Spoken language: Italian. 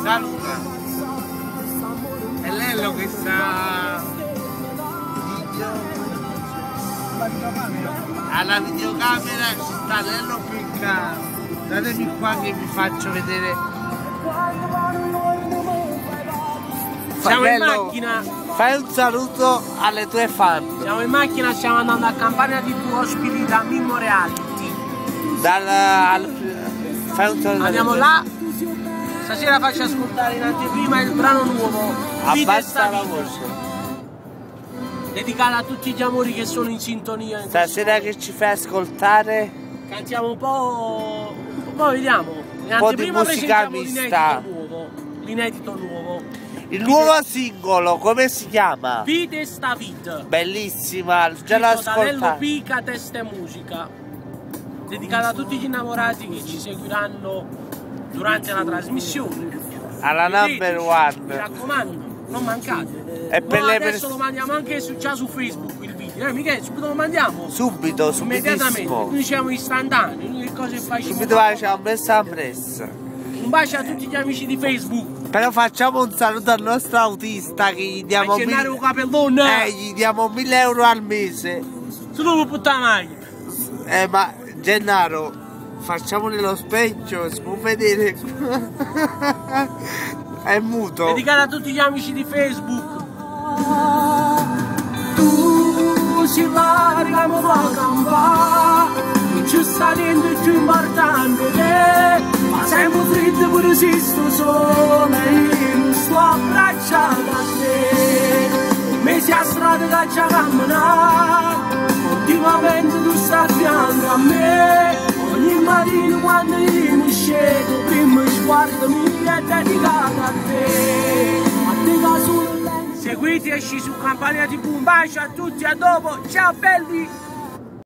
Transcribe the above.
saluta. È Lello che sta alla videocamera, ci sta Lello Pecca. Datemi qua che vi faccio vedere. Siamo in macchina. Fai un saluto alle tue fan. Siamo in macchina, stiamo andando a Campania TV, ospiti da Mimmo Reality. Fai un saluto. Andiamo là. Stasera faccio ascoltare in anteprima il brano nuovo. Abbassa la voce. Dedicato a tutti gli amori che sono in sintonia. Stasera che ci fai ascoltare? Cantiamo un po'. Poi vediamo. In Un po' di anteprima musica presentiamo l'inedito nuovo. Il nuovo singolo, come si chiama? Vite sta vita. Bellissima, già l'ho ascoltata. Pica, testa e musica. Dedicata a tutti gli innamorati che ci seguiranno durante la trasmissione. Alla number one. Mi raccomando, non mancate. E per le adesso lo mandiamo anche già su Facebook il video. Michele, subito lo mandiamo? Subito, immediatamente. Noi siamo istantanei, noi che cose facciamo? Subito facciamo messa pressa. Un bacio a tutti gli amici di Facebook. Però facciamo un saluto al nostro autista che gli diamo un capellone. Gli diamo 1000 euro al mese. Tu non puoi puttana mai. Ma Gennaro, facciamo nello specchio, si può vedere. È muto. Dedicata a tutti gli amici di Facebook. Tu si larga ma va a campare. Ci sta dentro il più importante te. Ma sempre freddo pure se sto solo. Io non sto abbracciato a te. Mesi a strada che ci camminare. Continuamente tu stai a fianco a me. Ogni mattino quando io mi scendo, prima sguardo mio è dedicato a te. A te da solo. Seguiteci su Campania TV, un bacio a tutti, a dopo, ciao belli!